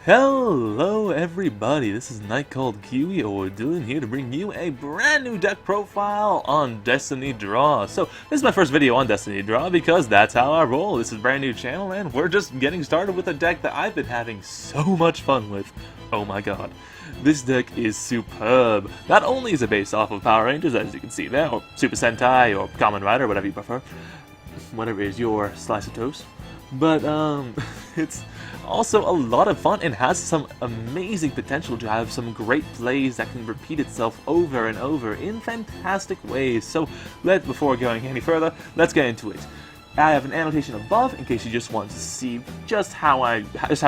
Hello everybody, this is Night Called Kiwi, or we're doing here to bring you a brand new deck profile on Destiny Draw. So this is my first video on Destiny Draw because that's how I roll. This is a brand new channel and we're just getting started with a deck that I've been having so much fun with. Oh my god. This deck is superb. Not only is it based off of Power Rangers, as you can see there, or Super Sentai, or Kamen Rider, whatever you prefer. Whatever is your slice of toast. But it's also a lot of fun and has some amazing potential to have some great plays that can repeat itself over and over in fantastic ways. So before going any further, let's get into it. I have an annotation above in case you just want to see just how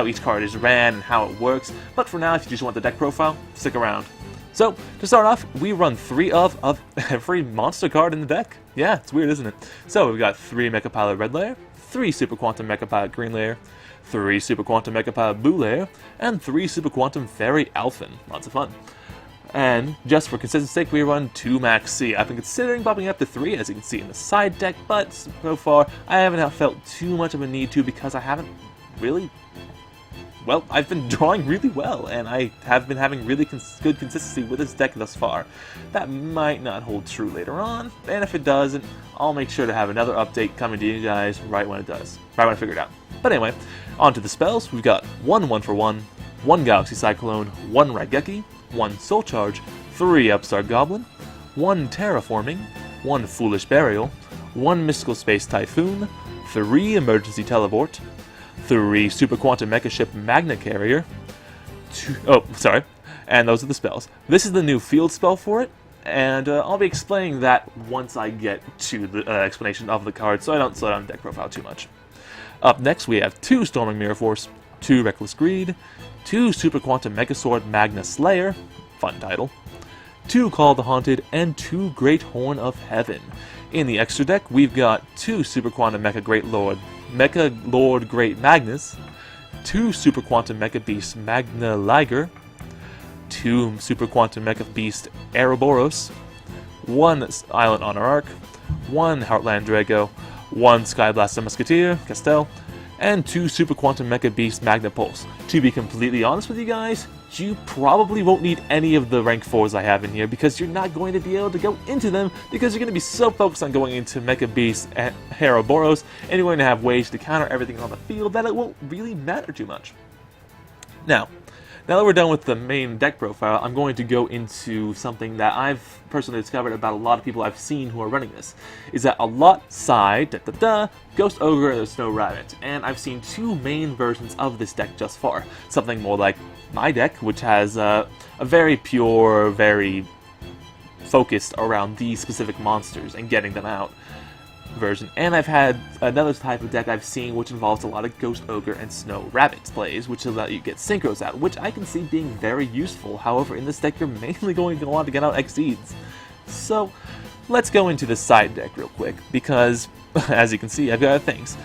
each card is ran and how it works. But for now, if you just want the deck profile, stick around. So, to start off, we run 3 of every monster card in the deck. Yeah, it's weird, isn't it? So, we've got 3 Mecha Pilot Red Layer, 3 Super Quantum Mecha Pilot Green Layer, 3 Super Quantum Mecha Pilot Blue Layer, and 3 Super Quantum Fairy Alphan. Lots of fun. And, just for consistency's sake, we run 2 Maxx. I've been considering bumping up to 3, as you can see in the side deck, but so far, I haven't felt too much of a need to because I haven't really... Well, I've been drawing really well, and I have been having really good consistency with this deck thus far. That might not hold true later on, and if it doesn't, I'll make sure to have another update coming to you guys right when it does. Right when I figure it out. But anyway, on to the spells. We've got 1 1-for-1, 1 Galaxy Cyclone, 1 Raigeki, 1 Soul Charge, 3 Upstart Goblin, 1 Terraforming, 1 Foolish Burial, 1 Mystical Space Typhoon, 3 Emergency Teleport, 3 Super Quantum Mecha Ship Magna Carrier, and those are the spells. This is the new field spell for it, and I'll be explaining that once I get to the explanation of the card, so I don't slow down the deck profile too much. Up next, we have 2 Storming Mirror Force, 2 Reckless Greed, 2 Super Quantum Mega Sword Magna Slayer, fun title, 2 Call the Haunted, and 2 Great Horn of Heaven. In the extra deck, we've got 2 Super Quantum Mecha Lord Great Magnus, 2 Super Quantum Mecha Beast Magna Liger, 2 Super Quantum Mecha Beast Ouroboros, 1 Island Honor Arc, 1 Heartland Drago, 1 Skyblaster Musketeer Castell, and 2 Super Quantum Mecha Beast Magna Pulse. To be completely honest with you guys, you probably won't need any of the rank 4s I have in here because you're not going to be able to go into them because you're going to be so focused on going into Mecha Beast and Ouroboros, and you're going to have ways to counter everything on the field that it won't really matter too much. Now that we're done with the main deck profile, I'm going to go into something that I've personally discovered about a lot of people I've seen who are running this. Is that a lot side, Ghost Ogre and the Snow Rabbit, and I've seen 2 main versions of this deck just far. Something more like my deck, which has a very pure, very focused around these specific monsters and getting them out version, and I've had another type of deck I've seen which involves a lot of Ghost Ogre and Snow Rabbit plays, which allow you to get synchros out, which I can see being very useful. However, in this deck you're mainly going to want to get out Exceeds. So let's go into the side deck real quick, because as you can see I've got things.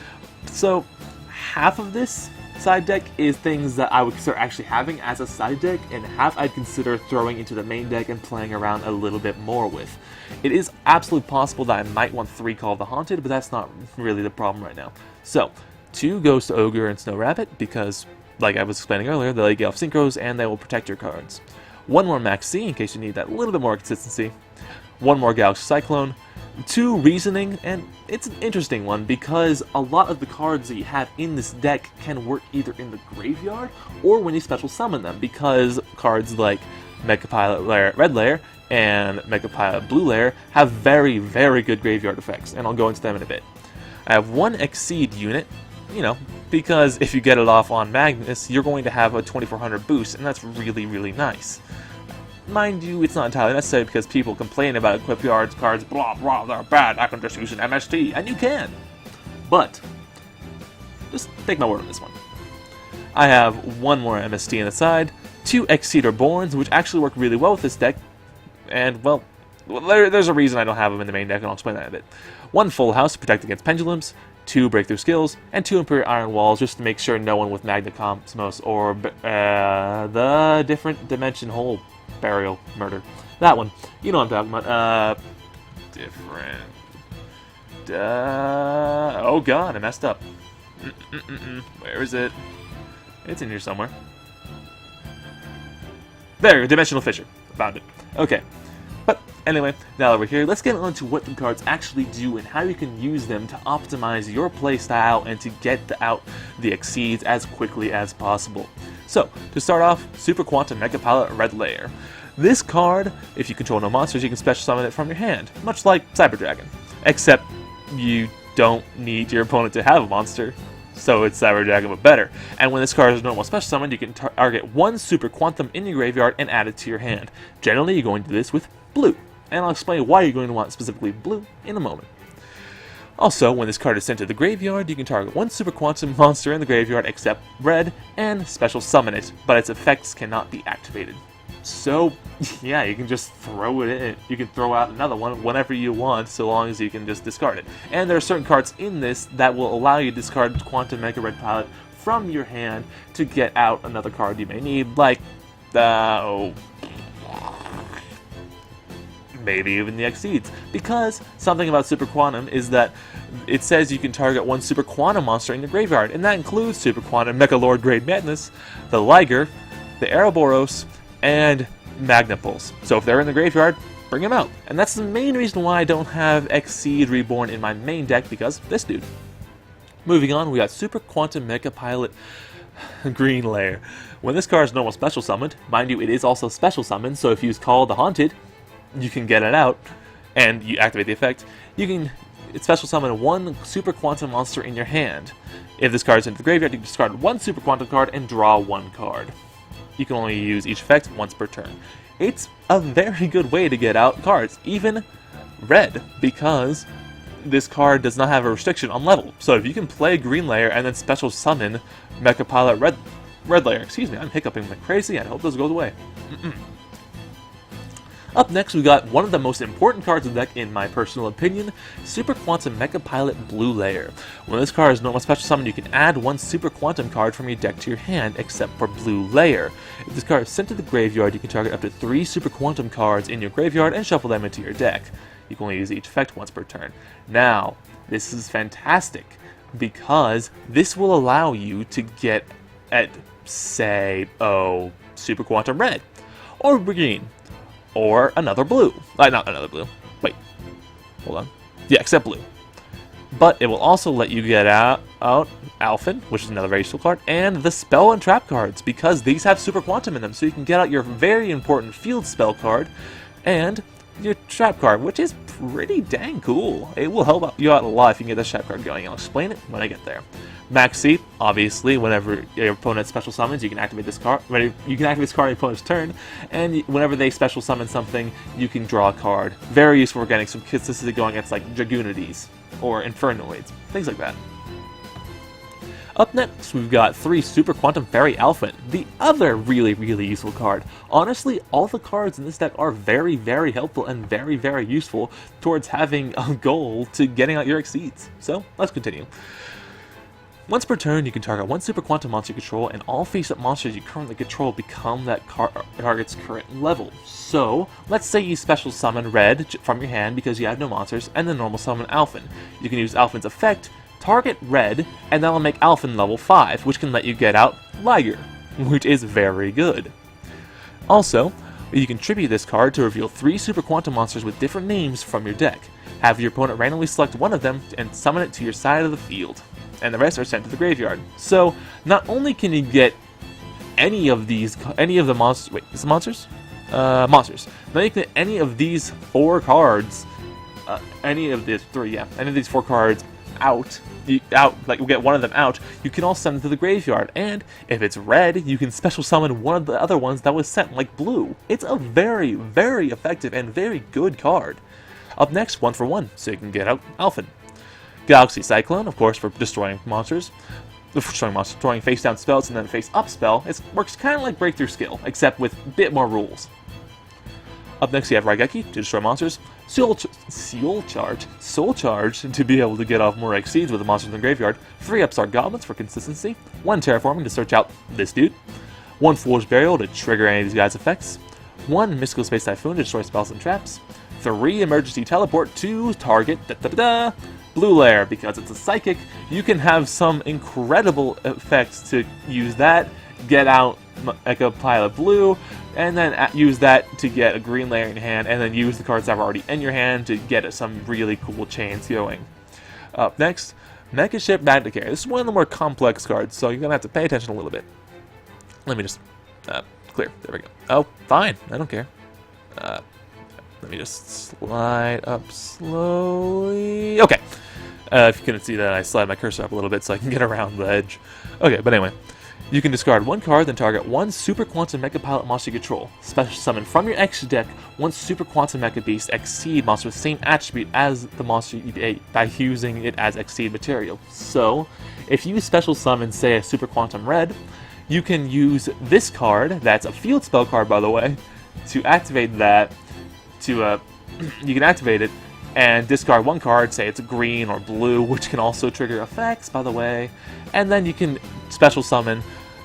So half of this side deck is things that I would consider actually having as a side deck, and half I'd consider throwing into the main deck and playing around a little bit more with. It is absolutely possible that I might want 3 Call of the Haunted, but that's not really the problem right now. So, 2 Ghost Ogre and Snow Rabbit, because, like I was explaining earlier, they let you off synchros and they will protect your cards. 1 more Maxx in case you need that little bit more consistency. 1 more Galaxy Cyclone. 2 Reasoning, and it's an interesting one because a lot of the cards that you have in this deck can work either in the graveyard or when you special summon them, because cards like Mecha Pilot Red Layer and Mecha Pilot Blue Layer have very, very good graveyard effects, and I'll go into them in a bit. I have 1 Exceed unit, because if you get it off on Magnus, you're going to have a 2400 boost, and that's really, really nice. Mind you, it's not entirely necessary because people complain about equip yards cards, blah blah, they're bad, I can just use an MST, and you can. But, just take my word on this one. I have 1 more MST on the side, 2 Exceeder Borns, which actually work really well with this deck, and, well, there's a reason I don't have them in the main deck, and I'll explain that in a bit. 1 Full House to protect against pendulums, 2 Breakthrough Skills, and 2 Imperial Iron Walls just to make sure no one with Magna Cosmos or the different dimension hole burial murder. That one. You know what I'm talking about. Oh god, I messed up. Where is it? It's in here somewhere. There, Dimensional Fissure. Found it. Okay. But anyway, now that we're here, let's get on to what the cards actually do and how you can use them to optimize your playstyle and to get out the exceeds as quickly as possible. So, to start off, Super Quantum Mecha Pilot Red Layer. This card, if you control no monsters, you can special summon it from your hand, much like Cyber Dragon. Except, you don't need your opponent to have a monster, so it's Cyber Dragon but better. And when this card is normal special summon, you can target one Super Quantum in your graveyard and add it to your hand. Generally, you're going to do this with blue, and I'll explain why you're going to want specifically blue in a moment. Also, when this card is sent to the graveyard, you can target one Super Quantum monster in the graveyard except red, and special summon it, but its effects cannot be activated. So, yeah, you can just throw it in. You can throw out another one whenever you want, so long as you can just discard it. And there are certain cards in this that will allow you to discard Quantum Mecha Red Pilot from your hand to get out another card you may need, like, maybe even the Exceeds. Because something about Super Quantum is that it says you can target one Super Quantum monster in your graveyard, and that includes Super Quantum Mecha Lord Great Madness, the Liger, the Ouroboros, and Magnapulse. So if they're in the graveyard, bring them out. And that's the main reason why I don't have Exceed Reborn in my main deck, because this dude. Moving on, we got Super Quantum Mecha Pilot Green Layer. When this card is normal special summoned, mind you, it is also special summoned, so if you use Call the Haunted, you can get it out, and you activate the effect. You can special summon one Super Quantum monster in your hand. If this card is into the graveyard, you can discard one Super Quantum card and draw one card. You can only use each effect once per turn. It's a very good way to get out cards, even red, because this card does not have a restriction on level. So if you can play Green Layer and then special summon Mecha Pilot Red Layer, excuse me, I'm hiccuping like crazy, I hope this goes away. Up next, we got one of the most important cards in the deck, in my personal opinion, Super Quantum Mecha Pilot Blue Layer. When this card is normal special summon, you can add one Super Quantum card from your deck to your hand, except for Blue Layer. If this card is sent to the graveyard, you can target up to 3 Super Quantum cards in your graveyard and shuffle them into your deck. You can only use each effect once per turn. Now, this is fantastic, because this will allow you to get at, say, Super Quantum Red, or Green, or another blue. Not another blue. Wait. Hold on. Yeah, except blue. But it will also let you get out Alphan, which is another very useful card, and the Spell and Trap cards, because these have Super Quantum in them, so you can get out your very important Field Spell card, and your Trap card, which is pretty dang cool. It will help you out a lot if you can get this Trap card going. I'll explain it when I get there. Maxx, obviously, whenever your opponent special summons, you can activate this card. You can activate this card on your opponent's turn, and whenever they special summon something, you can draw a card. Very useful for getting some consistency going against like Dragoonides or Infernoids, things like that. Up next, we've got 3 Super Quantum Fairy Alphan, the other really useful card. Honestly, all the cards in this deck are very helpful and very useful towards having a goal to getting out your Exceeds. So, let's continue. Once per turn, you can target one Super Quantum monster you control, and all face-up monsters you currently control become that target's current level. So, let's say you special summon Red from your hand because you have no monsters, and then normal summon Alphan. You can use Alphan's effect, target Red, and that'll make Alphan level 5, which can let you get out Liger, which is very good. Also, you can tribute this card to reveal 3 Super Quantum monsters with different names from your deck. Have your opponent randomly select one of them and summon it to your side of the field, and the rest are sent to the graveyard. So, not only can you get any of the monsters. Wait, is it monsters? Monsters. Now you can get any of these 4 cards, any of these 4 cards out. Like you get one of them out. You can also send them to the graveyard, and if it's red, you can special summon one of the other ones that was sent, like blue. It's a very effective and very good card. Up next, 1 for 1, so you can get out Alphan. Galaxy Cyclone, of course, for destroying monsters. Destroying face-down spells and then face-up spell. It works kind of like Breakthrough Skill, except with a bit more rules. Up next, you have Raigeki to destroy monsters. Soul Charge to be able to get off more Exceeds with the monsters in the graveyard. 3 Upstart Goblins for consistency. 1 Terraforming to search out this dude. 1 Foolish Burial to trigger any of these guys' effects. 1 Mystical Space Typhoon to destroy spells and traps. 3 Emergency Teleport to target Blue Layer, because it's a psychic. You can have some incredible effects to use that, get out Mecha Pilot Blue, and then use that to get a green layer in your hand, and then use the cards that are already in your hand to get some really cool chains going. Up next, Mecha Ship Magnicar. This is one of the more complex cards, so you're going to have to pay attention a little bit. Let me just clear. There we go. Oh, fine. I don't care. Let me just slide up slowly. Okay. If you couldn't see that, I slide my cursor up a little bit so I can get around the edge. Okay, but anyway. You can discard one card, then target one Super Quantum Mecha Pilot monster you control. Special summon from your extra deck one Super Quantum Mecha Beast Exceed monster with the same attribute as the monster you ate by using it as Exceed material. So, if you special summon, say, a Super Quantum Red, you can use this card, that's a field spell card by the way, to activate that, you can activate it, and discard one card, say it's green or blue, which can also trigger effects, by the way, and then you can special summon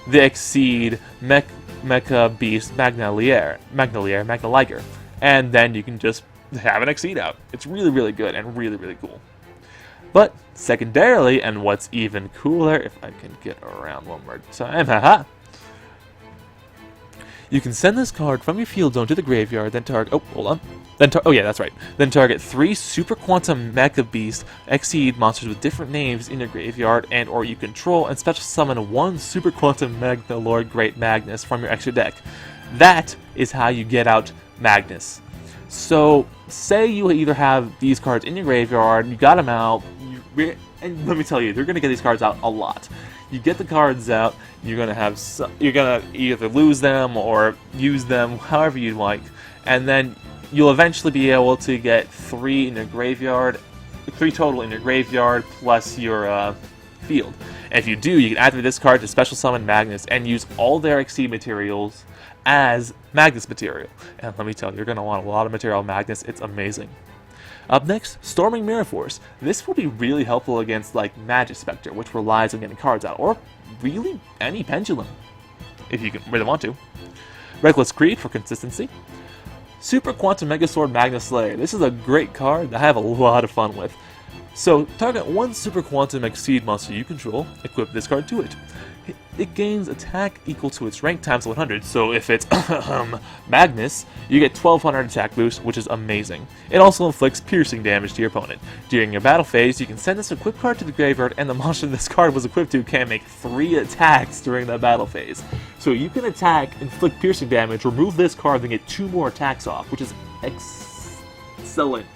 the Exceed Mecha Beast Magna Liger, and then you can just have an Exceed out. It's really, really good and really, really cool. But secondarily, and what's even cooler, if I can get around one more time, haha. You can send this card from your field zone to the graveyard, then target. Oh, hold on. Oh yeah, that's right. Then target 3 Super Quantum Mecha Beast Exceed monsters with different names in your graveyard and/or you control, and special summon 1 Super Quantum Magna Lord Great Magnus from your extra deck. That is how you get out Magnus. So, say you either have these cards in your graveyard, you got them out, and let me tell you, you're gonna get these cards out a lot. You get the cards out, you're gonna either lose them or use them however you like, and then you'll eventually be able to get 3 in your graveyard, 3 total in your graveyard plus your field. And if you do, you can activate this card to special summon Magnus and use all their Exceed materials as Magnus material. And let me tell you, you're gonna want a lot of material Magnus. It's amazing. Up next, Storming Mirror Force. This will be really helpful against like Magic Spectre, which relies on getting cards out, or really any Pendulum, if you can really want to. Reckless Creed for consistency. Super Quantum Mega Sword Magnus Slayer. This is a great card that I have a lot of fun with. So, target 1 Super Quantum Exceed monster you control, equip this card to it. It gains attack equal to its rank times 100, so if it's Magnus, you get 1200 attack boost, which is amazing. It also inflicts piercing damage to your opponent. During your battle phase, you can send this equipped card to the graveyard, and the monster this card was equipped to can make 3 attacks during that battle phase. So you can attack, inflict piercing damage, remove this card, then get 2 more attacks off, which is excellent.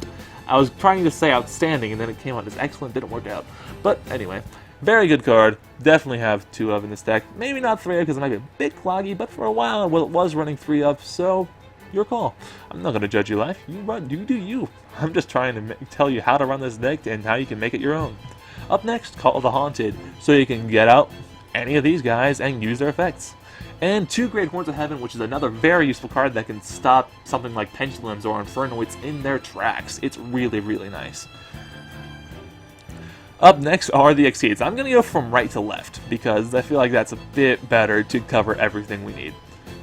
I was trying to say outstanding, and then it came out as excellent, didn't work out. But anyway, very good card. Definitely have 2 of in this deck. Maybe not 3 because it might be a bit cloggy, but for a while, well, it was running 3 of, so your call. I'm not going to judge your life. You do you. I'm just trying to tell you how to run this deck and how you can make it your own. Up next, Call of the Haunted, so you can get out any of these guys and use their effects. And 2 Great Horns of Heaven, which is another very useful card that can stop something like Pendulums or Infernoids in their tracks. It's really, really nice. Up next are the Exceeds. I'm going to go from right to left, because I feel like that's a bit better to cover everything we need.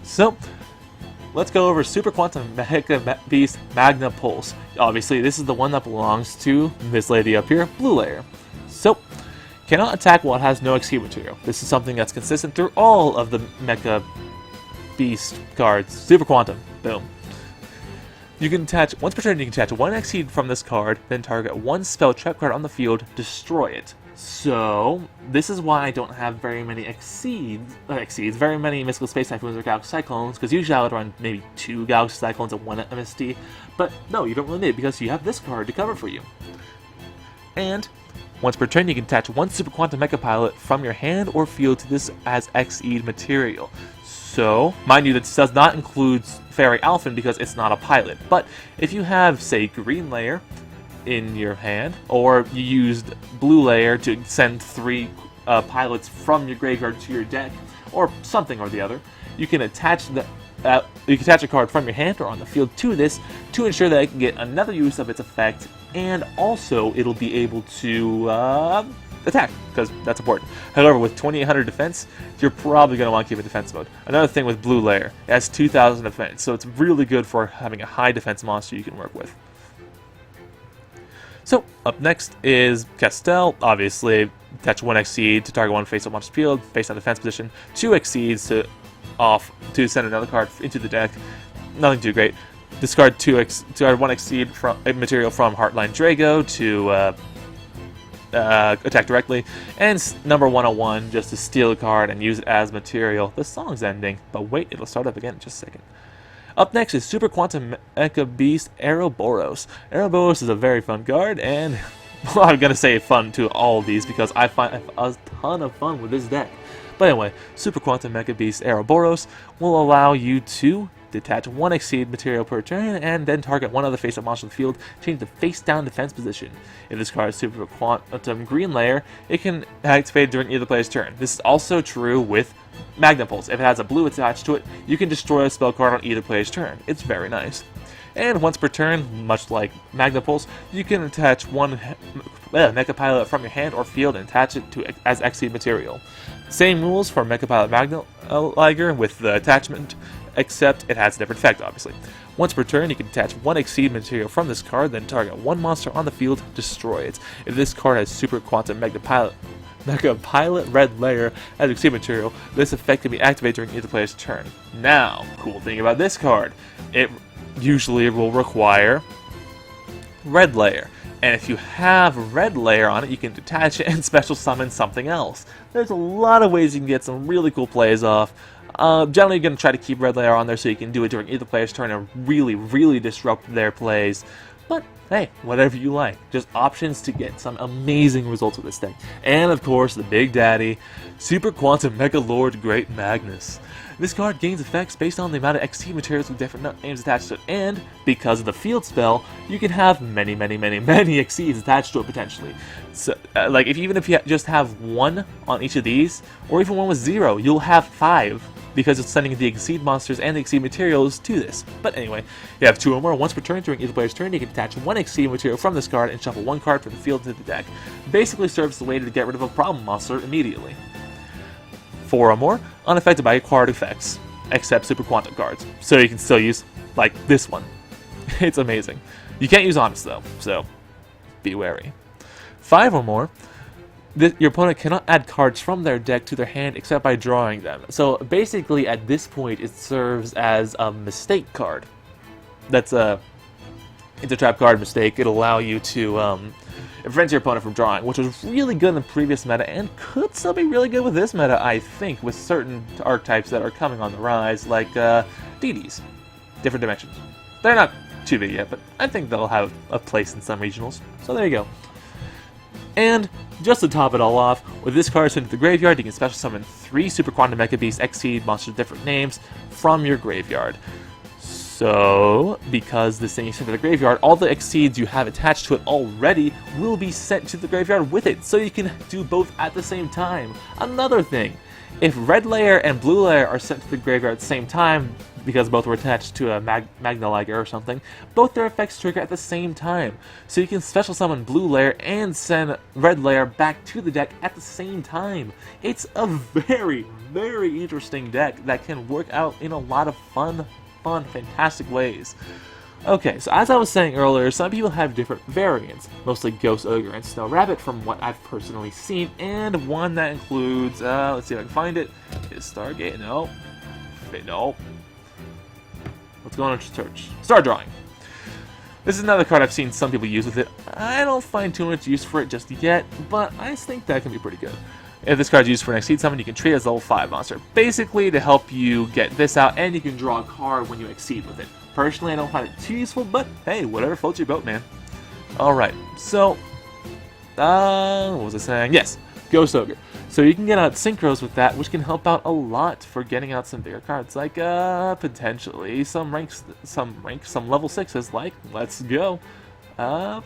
So, let's go over Super Quantum Mecha Beast Magna Pulse. Obviously, this is the one that belongs to this lady up here, Blue Layer. So, cannot attack while it has no Exceed material. This is something that's consistent through all of the Mecha Beast cards. Super Quantum. Boom. You can attach, once per turn, you can attach 1 Exceed from this card, then target 1 spell trap card on the field, destroy it. So, this is why I don't have very many Exceeds, very many Mystical Space Typhoons or Galaxy Cyclones, because usually I would run maybe 2 Galaxy Cyclones and 1 MST, but no, you don't really need it, because you have this card to cover for you. And, once per turn, you can attach 1 Super Quantum Mecha Pilot from your hand or field to this as Exceed material. So, mind you, this does not include Fairy Alphan because it's not a pilot. But if you have, say, Green Layer in your hand, or you used Blue Layer to send 3 pilots from your graveyard to your deck, or something or the other, you can attach a card from your hand or on the field to this to ensure that it can get another use of its effect, and also it'll be able to attack, because that's important. However, with 2800 defense, you're probably going to want to keep it defense mode. Another thing with Blue Layer, it has 2000 defense, so it's really good for having a high defense monster you can work with. So, up next is Castel. Obviously, attach 1 Exceed to target 1 face-up monster's field, based on defense position, 2 Exceeds to off to send another card into the deck. Nothing too great. Discard discard 1 Exceed from material from Heartline Drago to attack directly, and number 101 just to steal a card and use it as material. The song's ending, but wait, it'll start up again in just a second. Up next is Super Quantum Mecha Beast Ouroboros. Ouroboros is a very fun card, and well, I'm gonna say fun to all of these because I find a ton of fun with this deck. But anyway, Super Quantum Mecha Beast Ouroboros will allow you to detach 1 Exceed material per turn, and then target one other face-up monster on the field, change the face-down defense position. If this card is Super Quantum Green Layer, it can activate during either player's turn. This is also true with Magna Pulse. If it has a blue attached to it, you can destroy a spell card on either player's turn. It's very nice. And once per turn, much like Magna Pulse, you can attach one Mecha Pilot from your hand or field and attach it to as Exceed material. Same rules for Mecha Pilot Magna Liger with the attachment, except it has a different effect, obviously. Once per turn, you can attach 1 Exceed material from this card, then target one monster on the field, destroy it. If this card has Super Quantum Mecha Pilot Red Layer as Exceed material, this effect can be activated during either player's turn. Now, cool thing about this card, it usually will require Red Layer. And if you have Red Layer on it, you can detach it and special summon something else. There's a lot of ways you can get some really cool plays off. Generally, you're going to try to keep Red Layer on there so you can do it during either player's turn and really disrupt their plays. But hey, whatever you like. Just options to get some amazing results with this deck. And of course, the big daddy, Super Quantum Mega Lord Great Magnus. This card gains effects based on the amount of XT materials with different names attached to it, and because of the field spell, you can have many exceeds attached to it potentially. So, like even if you just have 1 on each of these, or even one with 0, you'll have 5 because it's sending the exceed monsters and the exceed materials to this. But anyway, you have 2 or more once per turn. During either player's turn, you can attach 1 exceed material from this card and shuffle 1 card from the field to the deck. Basically serves the way to get rid of a problem monster immediately. 4 or more, unaffected by card effects, except Super Quantum cards. So you can still use, like, this one. It's amazing. You can't use Honest, though, so be wary. 5 or more, your opponent cannot add cards from their deck to their hand except by drawing them. So basically, at this point, it serves as a mistake card. That's a Intertrap card mistake. It'll allow you to it prevents your opponent from drawing, which was really good in the previous meta and could still be really good with this meta, I think, with certain archetypes that are coming on the rise, like DDs, different dimensions. They're not too big yet, but I think they'll have a place in some regionals, so there you go. And just to top it all off, with this card sent to the graveyard, you can special summon 3 Super Quantum Mecha Beast Exceed monsters with different names from your graveyard. So, because this thing is sent to the graveyard, all the exceeds you have attached to it already will be sent to the graveyard with it, so you can do both at the same time. Another thing, if Red Layer and Blue Layer are sent to the graveyard at the same time, because both were attached to a Magna Liger or something, both their effects trigger at the same time. So you can special summon Blue Layer and send Red Layer back to the deck at the same time. It's a very interesting deck that can work out in a lot of fun, fantastic ways. Okay, so as I was saying earlier, some people have different variants, mostly Ghost Ogre and Snow Rabbit from what I've personally seen, and one that includes, let's see if I can find it, is Stargate, no. What's going on with search? Star Drawing. This is another card I've seen some people use with it. I don't find too much use for it just yet, but I think that can be pretty good. If this card is used for an Exceed summon, you can treat it as a level 5 monster. Basically, to help you get this out, and you can draw a card when you Exceed with it. Personally, I don't find it too useful, but hey, whatever floats your boat, man. Alright, so, what was I saying? Yes, Ghost Ogre. So you can get out Synchros with that, which can help out a lot for getting out some bigger cards, like, potentially some level 6s, like, let's go. Boop.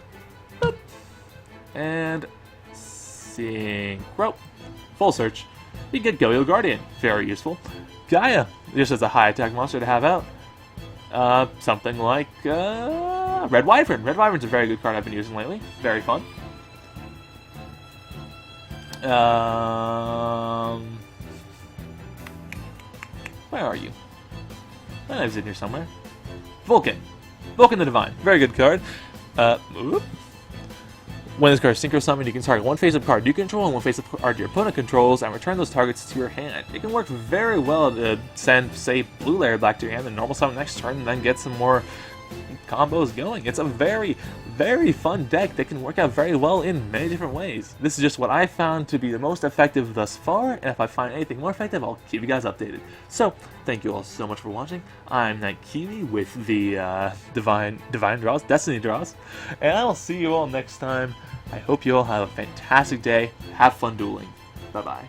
And Synchro. Full search. You get Go-Yo Guardian, very useful. Gaia, just as a high attack monster to have out. Something like Red Wyvern. Red Wyvern's a very good card I've been using lately. Very fun. Where are you? I was in here somewhere. Vulcan. Vulcan the Divine. Very good card. When this card is Synchro Summoned, you can target one face-up card you control and one face-up card your opponent controls, and return those targets to your hand. It can work very well to send, say, Blue Layer back to your hand and normal summon next turn, and then get some more combos going. It's a very, very fun deck that can work out very well in many different ways. This is just what I found to be the most effective thus far, and if I find anything more effective, I'll keep you guys updated. So, thank you all so much for watching. I'm Raigeki with the Divine Draws, Destiny Draws, and I will see you all next time. I hope you all have a fantastic day. Have fun dueling. Bye-bye.